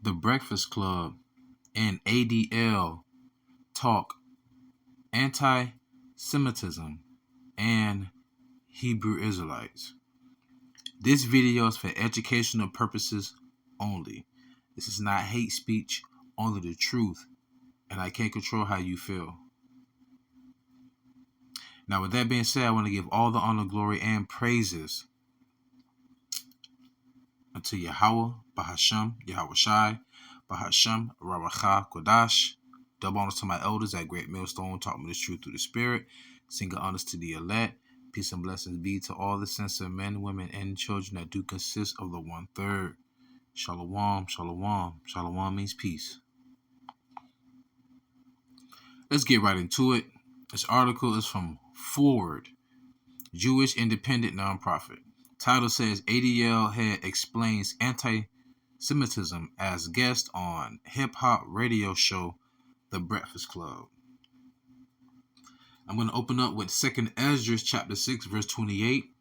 The Breakfast Club and ADL talk anti-Semitism and Hebrew Israelites. This video is for educational purposes only. This is not hate speech, only the truth, and I can't control how you feel. Now, with that being said, I want to give all the honor, glory, and praises unto Yahawah, Bahasham, YAHAWASHI, Bahasham, RAWACHAA, QADASH. Double honors to my elders at Great Millstone, taught me the truth through the Spirit. Single honors to the elect. Peace and blessings be to all the sincere men, women, and children that do consist of the 1/3. Shalom, shalom. Shalom means peace. Let's get right into it. This article is from Forward, Jewish independent nonprofit. Title says ADL head explains anti-Semitism as guest on hip-hop radio show The Breakfast Club. I'm going to open up with 2nd Ezra chapter 6 verse 28.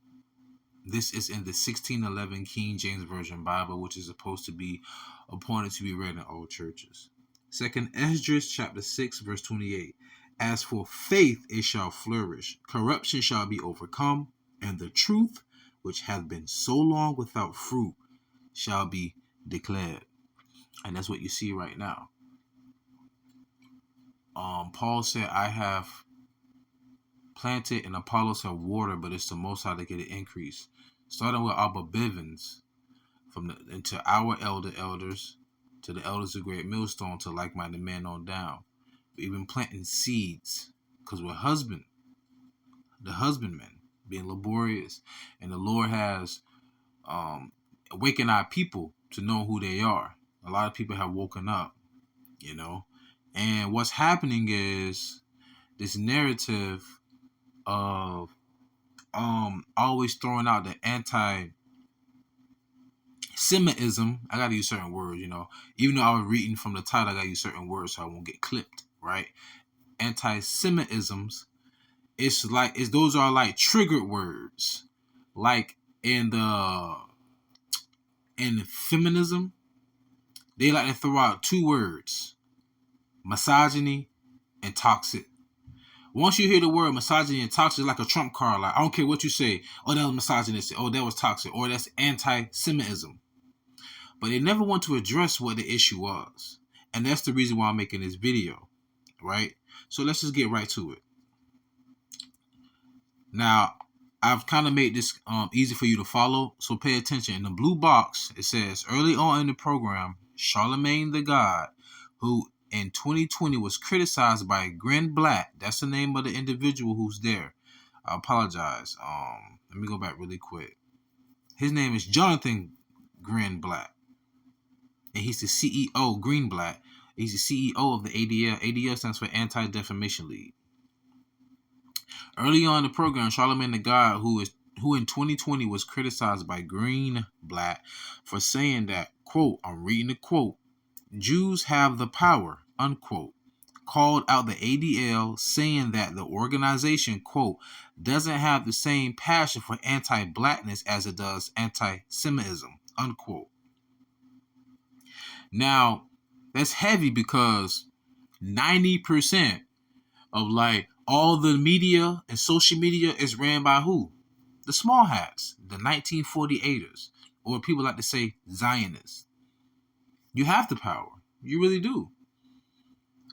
This is in the 1611 King James Version Bible, which is supposed to be appointed to be read in all churches. 2nd Ezra chapter 6 verse 28. As for faith, it shall flourish. Corruption shall be overcome, and the truth, which hath been so long without fruit, shall be declared. And that's what you see right now. Paul said, I have planted and Apollos have watered, but it's the Most High to get an increase. Starting with Abba Bivens, into our elders, to the elders of Great Millstone, to like-minded men on down. We've been planting seeds because we're the husbandmen, being laborious, and the Lord has awakened our people to know who they are. A lot of people have woken up, and what's happening is this narrative of always throwing out the anti-Semitism. I gotta use certain words, even though I was reading from the title, I gotta use certain words so I won't get clipped, right? Anti-Semitisms, those are like triggered words, like in feminism, they like to throw out two words: misogyny and toxic. Once you hear the word misogyny and toxic, it's like a trump card. Like, I don't care what you say. Oh, that was misogynistic. Oh, that was toxic. Or that's anti-Semitism. But they never want to address what the issue was. And that's the reason why I'm making this video, right? So let's just get right to it. Now, I've kind of made this easy for you to follow, so pay attention. In the blue box, it says, early on in the program, Charlemagne the God, who in 2020 was criticized by Gren Black. That's the name of the individual who's there. I apologize. Let me go back really quick. His name is Jonathan Gren Black. And he's the CEO, Greenblatt. He's the CEO of the ADL. ADL stands for Anti-Defamation League. Early on in the program, Charlemagne the God, who in 2020 was criticized by Greenblatt for saying that, quote, I'm reading the quote, Jews have the power, unquote, called out the ADL, saying that the organization, quote, doesn't have the same passion for anti-blackness as it does anti-Semitism, unquote. Now, that's heavy because 90% of like all the media and social media is ran by who? The small hats, the 1948ers, or people like to say Zionists. You have the power. You really do.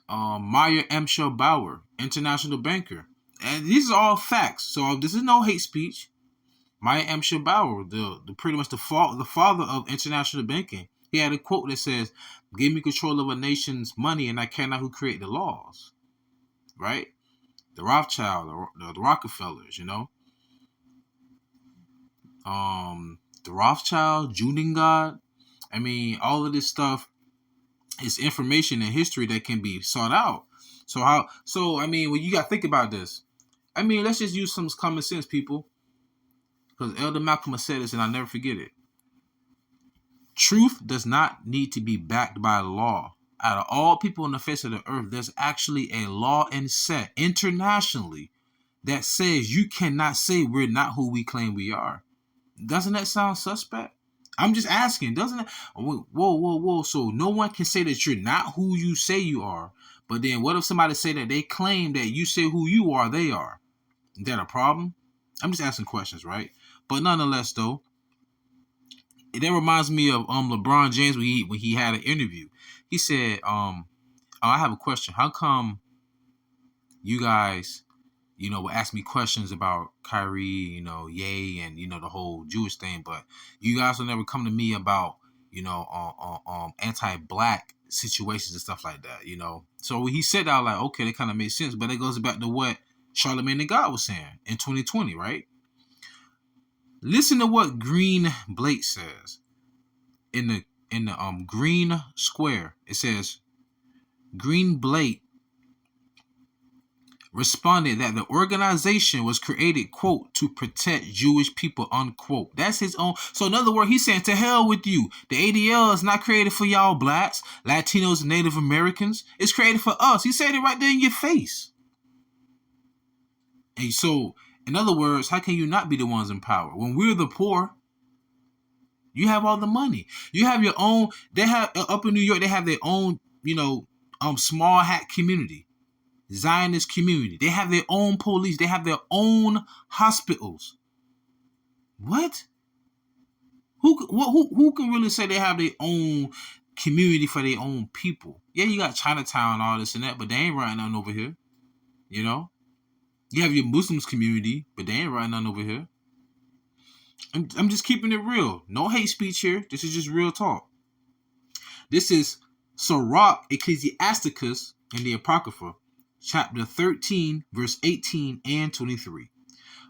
Maya Emshel Bauer, international banker. And these are all facts. So this is no hate speech. Maya Emshel Bauer, the pretty much the father of international banking, he had a quote that says, give me control of a nation's money and I care not who create the laws. Right? The Rothschild, the Rockefellers, the Rothschild, Juningard. I mean, all of this stuff is information and history that can be sought out. So I mean, when you got to think about this, I mean, let's just use some common sense, people. Because Elder Malcolm said this and I'll never forget it. Truth does not need to be backed by law. Out of all people on the face of the earth, there's actually a law and set internationally that says you cannot say we're not who we claim we are. Doesn't that sound suspect? I'm just asking, doesn't it? Whoa. So no one can say that you're not who you say you are. But then what if somebody say that they claim that you say who you are, they are? Is that a problem? I'm just asking questions, right? But nonetheless, though, that reminds me of LeBron James when he had an interview. He said, I have a question. How come you guys, will ask me questions about Kyrie, Ye, and the whole Jewish thing, but you guys will never come to me about, anti-black situations and stuff like that, So when he said that, I was like, okay, that kind of makes sense, but it goes back to what Charlemagne the God was saying in 2020, right? Listen to what Green Blake says in the Green Square. It says Green Blake responded that the organization was created, quote, to protect Jewish people, unquote. That's his own. So in other words, he's saying, to hell with you. The ADL is not created for y'all blacks, Latinos, and Native Americans. It's created for us. He said it right there in your face. And so, in other words, how can you not be the ones in power? When we're the poor, you have all the money. You have your own. They have, up in New York, they have their own, small hat community. Zionist community. They have their own police. They have their own hospitals. What? Who can really say they have their own community for their own people? Yeah, you got Chinatown and all this and that, but they ain't running nothing over here. You have your Muslims community, but they ain't running nothing over here. I'm just keeping it real. No hate speech here. This is just real talk. This is Sirach Ecclesiasticus in the Apocrypha, chapter 13, verse 18 and 23.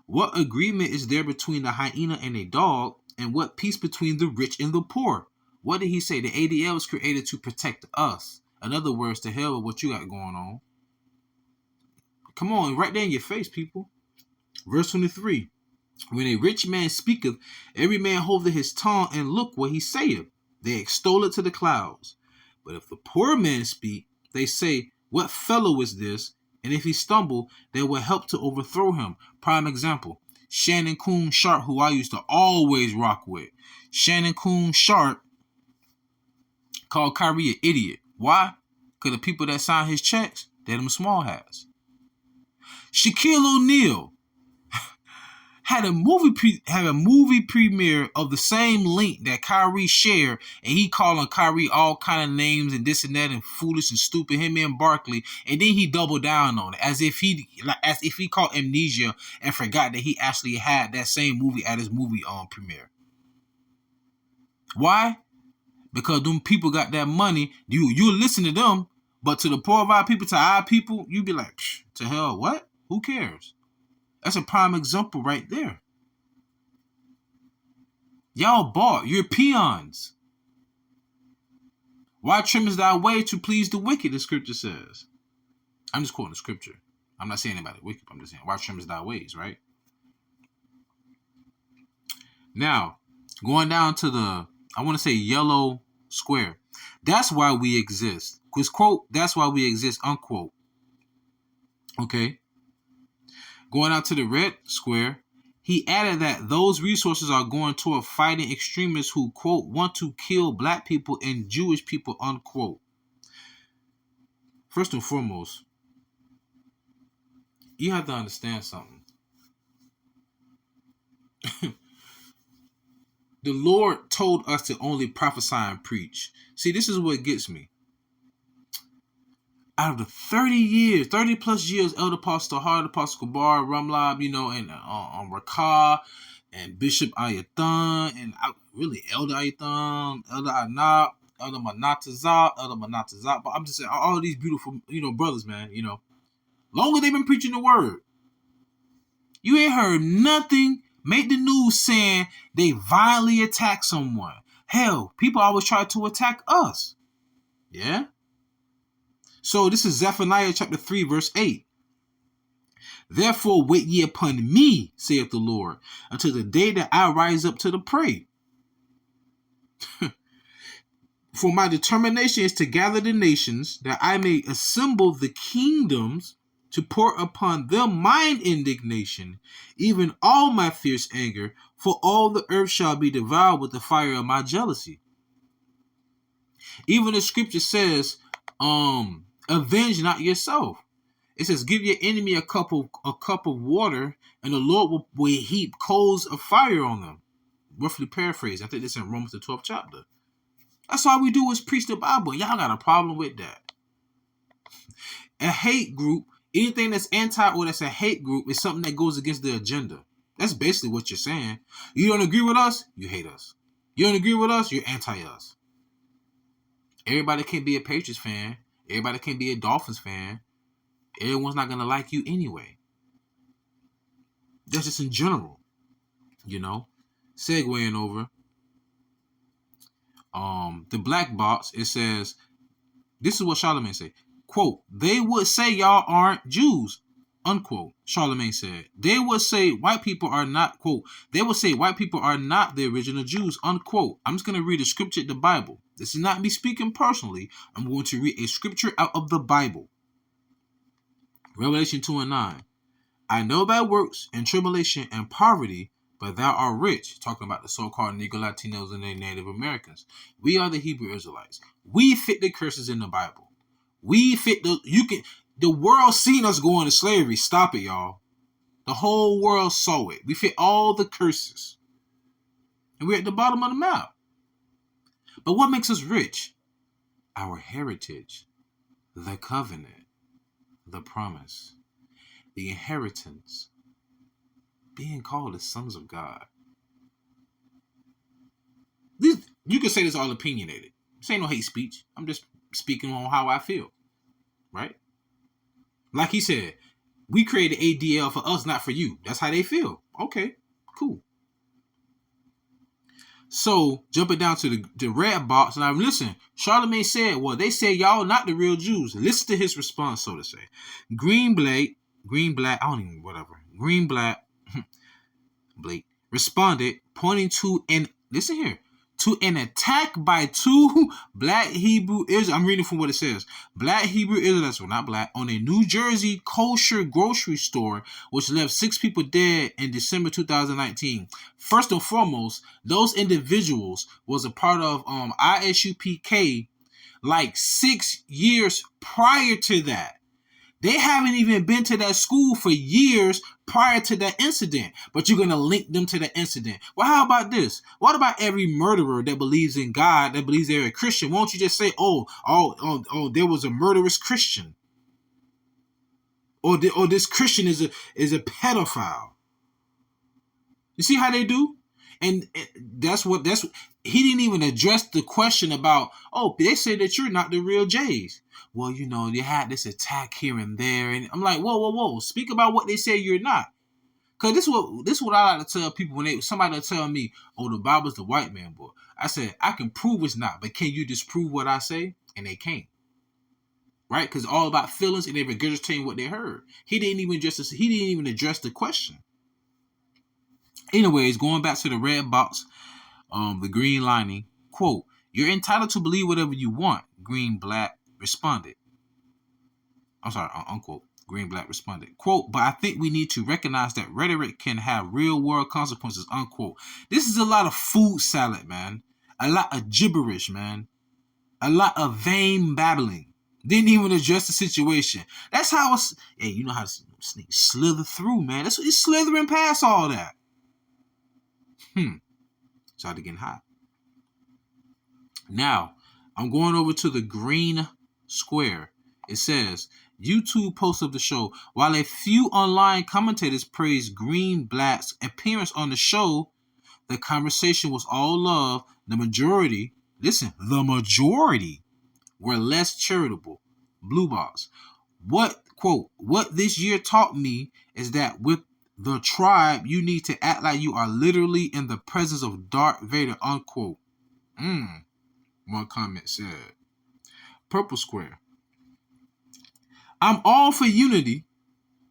What agreement is there between the hyena and a dog, and what peace between the rich and the poor? What did he say? The ADL was created to protect us. In other words, to hell with what you got going on. Come on, right there in your face, people. Verse 23. When a rich man speaketh, every man holdeth his tongue, and look what he saith. They extol it to the clouds. But if the poor man speak, they say, what fellow is this? And if he stumble, they will help to overthrow him. Prime example, Shannon Coon Sharp, who I used to always rock with. Shannon Coon Sharp called Kyrie an idiot. Why? Because the people that sign his checks, they're them small hats. Shaquille O'Neal had a movie premiere of the same link that Kyrie shared, and he calling Kyrie all kind of names and this and that and foolish and stupid, him and Barkley, and then he doubled down on it as if he caught amnesia and forgot that he actually had that same movie at his movie premiere. Why? Because them people got that money. You listen to them, but to the poor of our people, to our people, you be like, to hell, what? Who cares? That's a prime example right there. Y'all bought. You're peons. Why trimmest thy way to please the wicked, the scripture says. I'm just quoting the scripture. I'm not saying anybody wicked. I'm just saying, why trimmest thy ways, right? Now, going down to the, I want to say yellow square. That's why we exist. Because, quote, that's why we exist, unquote. Okay. Going out to the red square, he added that those resources are going toward fighting extremists who, quote, want to kill black people and Jewish people, unquote. First and foremost, you have to understand something. The Lord told us to only prophesy and preach. See, this is what gets me. Out of the 30 plus years, Elder Apostle Hard, Apostle GABAR, Ramlab, and Rakah, and Bishop Ayathan, and really Elder Ayathan, Elder Anab, Elder Manatazat, but I'm just saying, all these beautiful, brothers, man, long as they've been preaching the word, you ain't heard nothing make the news saying they violently attack someone. Hell, people always try to attack us. Yeah? So this is Zephaniah chapter 3, verse 8. Therefore wait ye upon me, saith the Lord, until the day that I rise up to the prey. For my determination is to gather the nations, that I may assemble the kingdoms to pour upon them mine indignation, even all my fierce anger, for all the earth shall be devoured with the fire of my jealousy. Even the scripture says, avenge not yourself. It says, give your enemy a cup of water, and the Lord will heap coals of fire on them. Roughly paraphrase. I think this is in Romans the 12th chapter. That's all we do is preach the Bible. Y'all got a problem with that. A hate group, anything that's anti or that's a hate group is something that goes against the agenda. That's basically what you're saying. You don't agree with us, you hate us. You don't agree with us, you're anti-us. Everybody can't be a Patriots fan. Everybody can't be a Dolphins fan. Everyone's not going to like you anyway. That's just in general, you know. Segueing over. The black box, it says, this is what Charlemagne said. Quote, they would say y'all aren't Jews, unquote. Charlemagne said, they would say white people are not, quote, they would say white people are not the original Jews, unquote. I'm just going to read a scripture in the Bible. This is not me speaking personally. I'm going to read a scripture out of the Bible. Revelation 2:9. I know thy works and tribulation and poverty, but thou art rich. Talking about the so-called Negro Latinos and the Native Americans. We are the Hebrew Israelites. We fit the curses in the Bible. We fit the world seen us go into slavery. Stop it, y'all. The whole world saw it. We fit all the curses. And we're at the bottom of the map. But what makes us rich? Our heritage, the covenant, the promise, the inheritance, being called the sons of God. You can say this all opinionated. This ain't no hate speech. I'm just speaking on how I feel. Right? Like he said, we created ADL for us, not for you. That's how they feel. Okay, cool. So, jumping down to the red box, now listen, Charlemagne said, well, they say y'all not the real Jews. Listen to his response, so to say. Green black, Blake responded, pointing to an attack by two black Hebrew Israelites. I'm reading from what it says. Black Hebrew Israelites, well, not black, on a New Jersey kosher grocery store, which left 6 people dead in December 2019. First and foremost, those individuals was a part of ISUPK like 6 years prior to that. They haven't even been to that school for years prior to that incident, but you're going to link them to the incident. Well, how about this? What about every murderer that believes in God, that believes they're a Christian? Won't you just say, oh, there was a murderous Christian? Or this Christian is a pedophile. You see how they do? And that's he didn't even address the question about, they say that you're not the real Jays. Well, they had this attack here and there. And I'm like, whoa. Speak about what they say you're not. Because this is what I like to tell people when somebody will tell me, the Bible's the white man book. I said, I can prove it's not, but can you disprove what I say? And they can't. Right? Because it's all about feelings and they're regurgitating what they heard. He didn't even address the question. Anyways, going back to the red box, the green lining, quote, you're entitled to believe whatever you want, Green Black responded. Unquote. Green Black responded, quote, but I think we need to recognize that rhetoric can have real world consequences, unquote. This is a lot of food salad, man. A lot of gibberish, man. A lot of vain babbling. Didn't even address the situation. That's how it's, hey, you know how snakes slither through, man. That's what it's slithering past all that. Started getting hot. Now, I'm going over to the green square. It says, YouTube post of the show. While a few online commentators praised Green Black's appearance on the show, the conversation was all love. The majority were less charitable. Blue box. What this year taught me is that with the tribe, you need to act like you are literally in the presence of Darth Vader, unquote. One comment said. Purple square. I'm all for unity.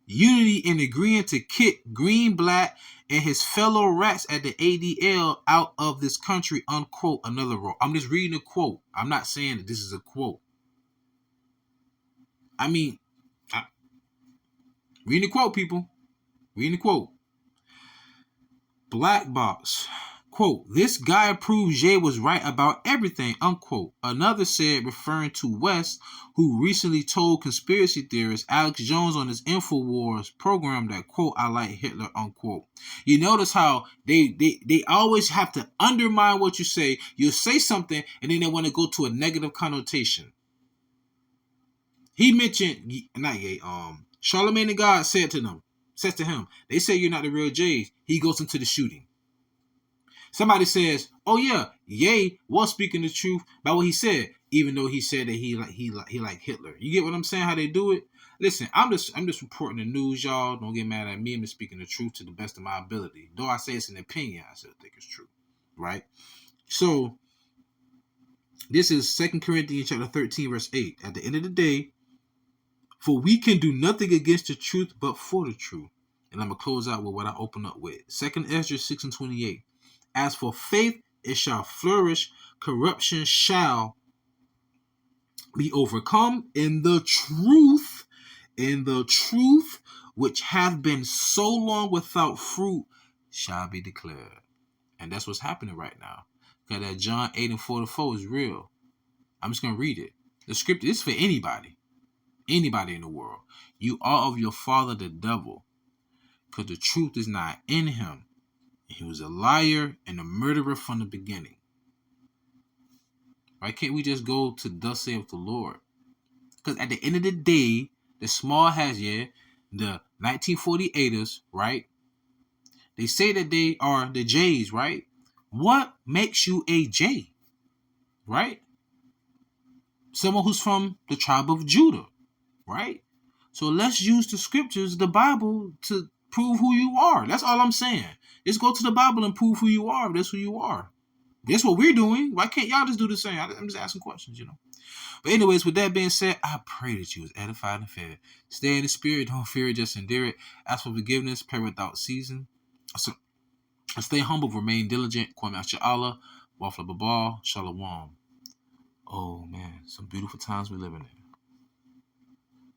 Unity in agreeing to kick Green Black and his fellow rats at the ADL out of this country, unquote. Another row. I'm just reading a quote. I'm not saying that this is a quote. I mean, Reading the quote, people. Reading the quote. Black Box. Quote, this guy proves Ye was right about everything, unquote. Another said, referring to West, who recently told conspiracy theorist Alex Jones on his InfoWars program that, quote, I like Hitler, unquote. You notice how they always have to undermine what you say. You'll say something, and then they want to go to a negative connotation. He mentioned, not Ye, Charlemagne the God says to him, they say you're not the real J's. He goes into the shooting. Somebody says, "Oh yeah, Ye was speaking the truth by what he said, even though he said that he liked Hitler." You get what I'm saying? How they do it? Listen, I'm just reporting the news, y'all. Don't get mad at me. I'm just speaking the truth to the best of my ability. Though I say it's an opinion, I still think it's true, right? So this is 2 Corinthians chapter 13, verse 8. At the end of the day, for we can do nothing against the truth, but for the truth. And I'm gonna close out with what I open up with. 2 Ezra 6:28. As for faith, it shall flourish. Corruption shall be overcome in the truth, which hath been so long without fruit, shall be declared. And that's what's happening right now. Because that John 8:44 is real. I'm just going to read it. The scripture is for anybody in the world. You are of your father the devil, because the truth is not in him. He was a liar and a murderer from the beginning. Why can't we just go to thus saith the Lord? Because at the end of the day, the small hats, the 1948ers, right? They say that they are the J's, right? What makes you a J, right? Someone who's from the tribe of Judah, right? So let's use the scriptures, the Bible, to prove who you are. That's all I'm saying. Just go to the Bible and prove who you are. That's who you are. That's what we're doing. Why can't y'all just do the same? I'm just asking questions, But anyways, with that being said, I pray that you was edified and fed. Stay in the spirit. Don't fear it. Just endure it. Ask for forgiveness. Pray without ceasing. So, stay humble. Remain diligent. Kwame Allah. Wafla Babal. Shalom. Oh, man. Some beautiful times we're living in.